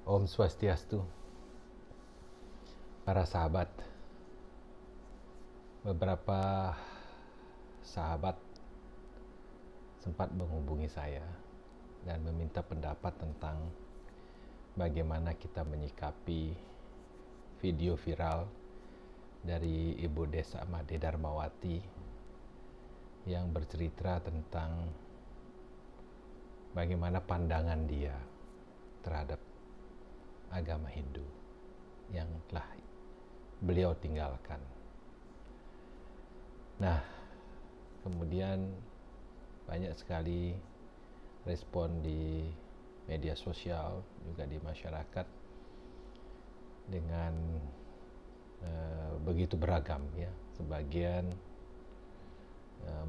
Om Swastiastu. Para sahabat, beberapa sahabat sempat menghubungi saya dan meminta pendapat tentang bagaimana kita menyikapi video viral dari Ibu Desa Made Darmawati yang bercerita tentang bagaimana pandangan dia terhadap agama Hindu yang telah beliau tinggalkan. Nah, kemudian banyak sekali respon di media sosial, juga di masyarakat dengan begitu beragam ya. Sebagian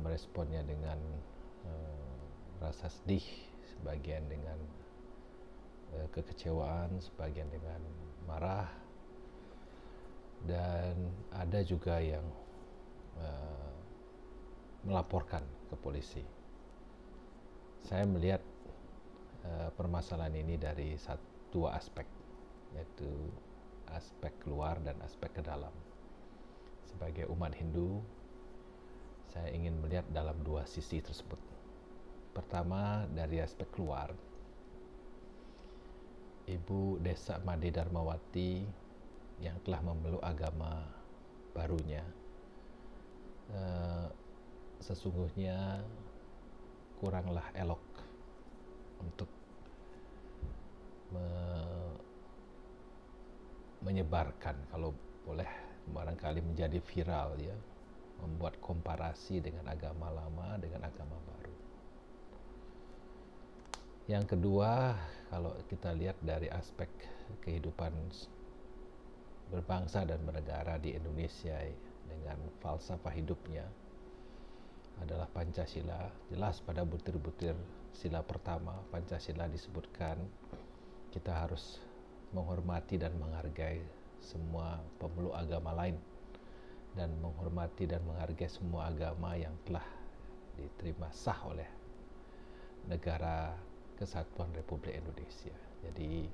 meresponnya dengan rasa sedih, sebagian dengan kekecewaan, sebagian dengan marah, dan ada juga yang melaporkan ke polisi. Saya melihat permasalahan ini dari dua aspek, yaitu aspek luar dan aspek ke dalam. Sebagai umat Hindu, saya ingin melihat dalam dua sisi tersebut. Pertama, dari aspek luar, Ibu Desa Made Darmawati yang telah memeluk agama barunya sesungguhnya kuranglah elok untuk menyebarkan, kalau boleh barangkali menjadi viral ya, membuat komparasi dengan agama lama dengan agama baru. Yang kedua, kalau kita lihat dari aspek kehidupan berbangsa dan bernegara di Indonesia dengan falsafah hidupnya adalah Pancasila. Jelas pada butir-butir sila pertama Pancasila disebutkan kita harus menghormati dan menghargai semua pemeluk agama lain, dan menghormati dan menghargai semua agama yang telah diterima sah oleh negara Kesatuan Republik Indonesia. Jadi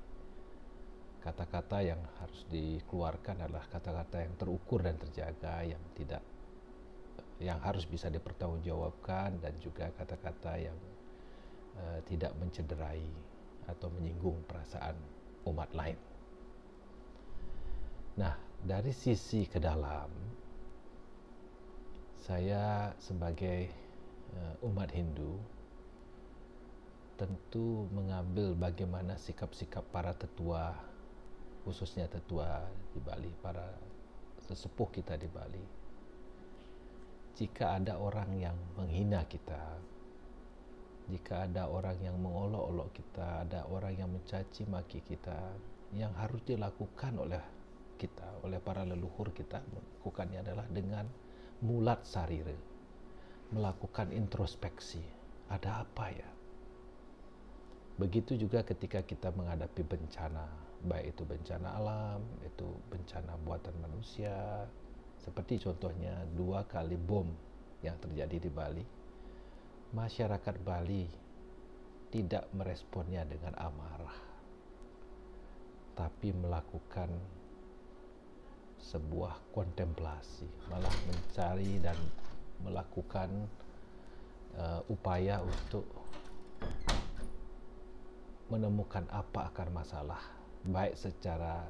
kata-kata yang harus dikeluarkan adalah kata-kata yang terukur dan terjaga, yang harus bisa dipertanggungjawabkan, dan juga kata-kata yang tidak mencederai atau menyinggung perasaan umat lain. Nah, dari sisi ke dalam, saya sebagai umat Hindu tentu mengambil bagaimana sikap-sikap para tetua, khususnya tetua di Bali, para sesepuh kita di Bali. Jika ada orang yang menghina kita, jika ada orang yang mengolok-olok kita, ada orang yang mencaci maki kita, yang harus dilakukan oleh kita, oleh para leluhur kita, melakukannya adalah dengan mulat sarira, melakukan introspeksi. Ada apa ya? Begitu juga ketika kita menghadapi bencana, baik itu bencana alam, itu bencana buatan manusia, seperti contohnya 2 kali bom yang terjadi di Bali. Masyarakat Bali tidak meresponnya dengan amarah, tapi melakukan sebuah kontemplasi, malah mencari dan melakukan upaya untuk menemukan apa akar masalah, baik secara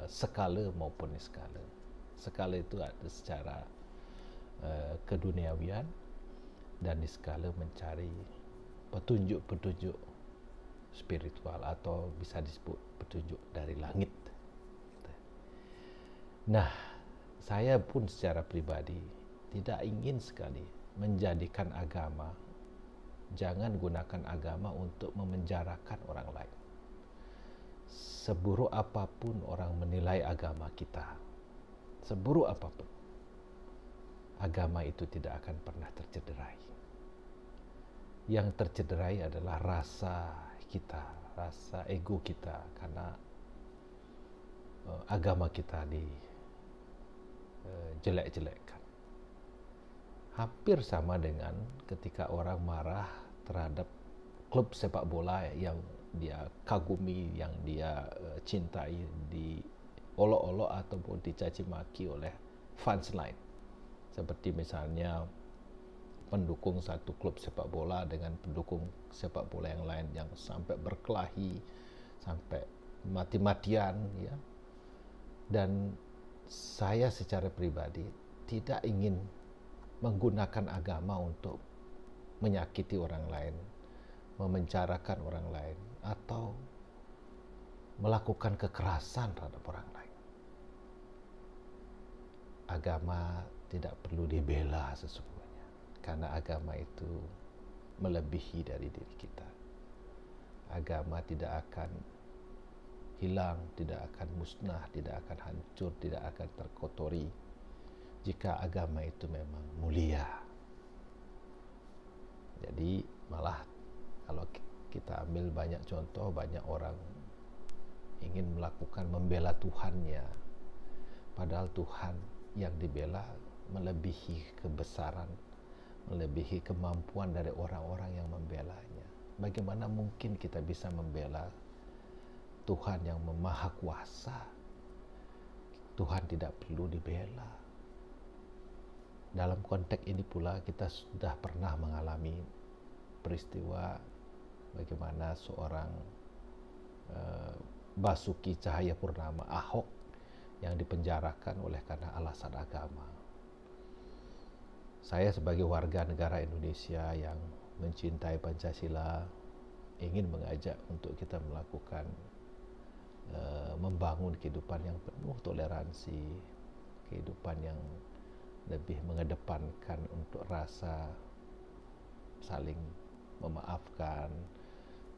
skala maupun niskala. Skala itu ada secara keduniawian, dan niskala mencari petunjuk-petunjuk spiritual atau bisa disebut petunjuk dari langit. Nah, saya pun secara pribadi tidak ingin sekali menjadikan agama, jangan gunakan agama untuk memenjarakan orang lain. Seburuk apapun orang menilai agama kita, seburuk apapun, agama itu tidak akan pernah tercederai. Yang tercederai adalah rasa kita, rasa ego kita, karena agama kita dijelek-jelekkan. Hampir sama dengan ketika orang marah terhadap klub sepak bola yang dia kagumi, yang dia cintai, diolok-olok ataupun dicaci maki oleh fans lain. Seperti misalnya pendukung satu klub sepak bola dengan pendukung sepak bola yang lain yang sampai berkelahi, sampai mati-matian, ya. Dan saya secara pribadi tidak ingin menggunakan agama untuk menyakiti orang lain, memenjarakan orang lain, atau melakukan kekerasan terhadap orang lain. Agama tidak perlu dibela sesungguhnya, karena agama itu melebihi dari diri kita. Agama tidak akan hilang, tidak akan musnah, tidak akan hancur, tidak akan terkotori jika agama itu memang mulia. Jadi malah kalau kita ambil banyak contoh, banyak orang ingin melakukan membela Tuhannya, padahal Tuhan yang dibela melebihi kebesaran, melebihi kemampuan dari orang-orang yang membelanya. Bagaimana mungkin kita bisa membela Tuhan yang maha kuasa? Tuhan tidak perlu dibela. Dalam konteks ini pula kita sudah pernah mengalami peristiwa bagaimana seorang Basuki Cahayapurnama, Ahok, yang dipenjarakan oleh karena alasan agama. Saya sebagai warga negara Indonesia yang mencintai Pancasila ingin mengajak untuk kita melakukan membangun kehidupan yang penuh toleransi, kehidupan yang lebih mengedepankan untuk rasa saling memaafkan,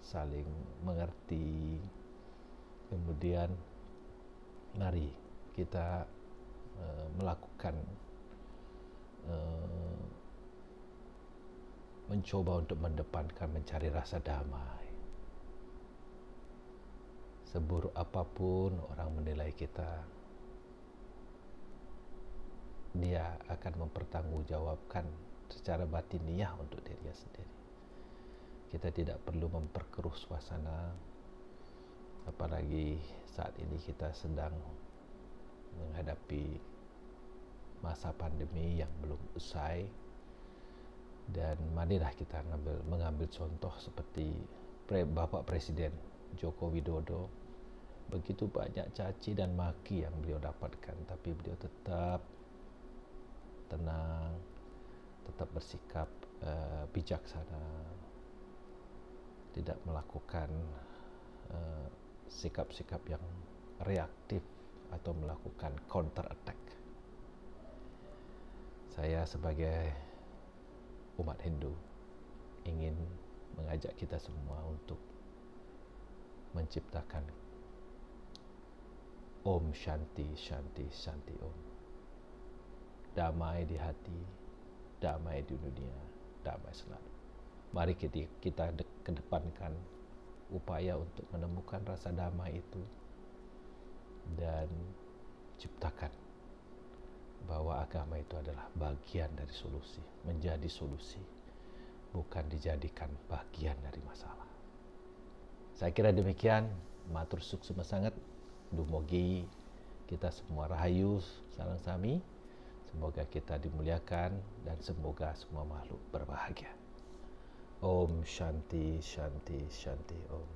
saling mengerti. Kemudian mari kita melakukan mencoba untuk mendepankan mencari rasa damai. Seburuk apapun orang menilai kita, dia akan mempertanggungjawabkan secara batiniah untuk dirinya sendiri. Kita tidak perlu memperkeruh suasana, apalagi saat ini kita sedang menghadapi masa pandemi yang belum usai. Dan marilah kita mengambil contoh seperti Bapak Presiden Joko Widodo. Begitu banyak caci dan maki yang beliau dapatkan, tapi beliau tetap tenang, tetap bersikap bijaksana, tidak melakukan sikap-sikap yang reaktif atau melakukan counter attack. Saya sebagai umat Hindu ingin mengajak kita semua untuk menciptakan Om Shanti Shanti Shanti Om. Damai di hati, damai di dunia, damai selalu. Mari kita kedepankan upaya untuk menemukan rasa damai itu dan ciptakan bahwa agama itu adalah bagian dari solusi, menjadi solusi, bukan dijadikan bagian dari masalah. Saya kira demikian. Matur suksema sangat. Dumugi kita semua rahayu sareng sami. Semoga kita dimuliakan dan semoga semua makhluk berbahagia. Om Shanti Shanti Shanti Om.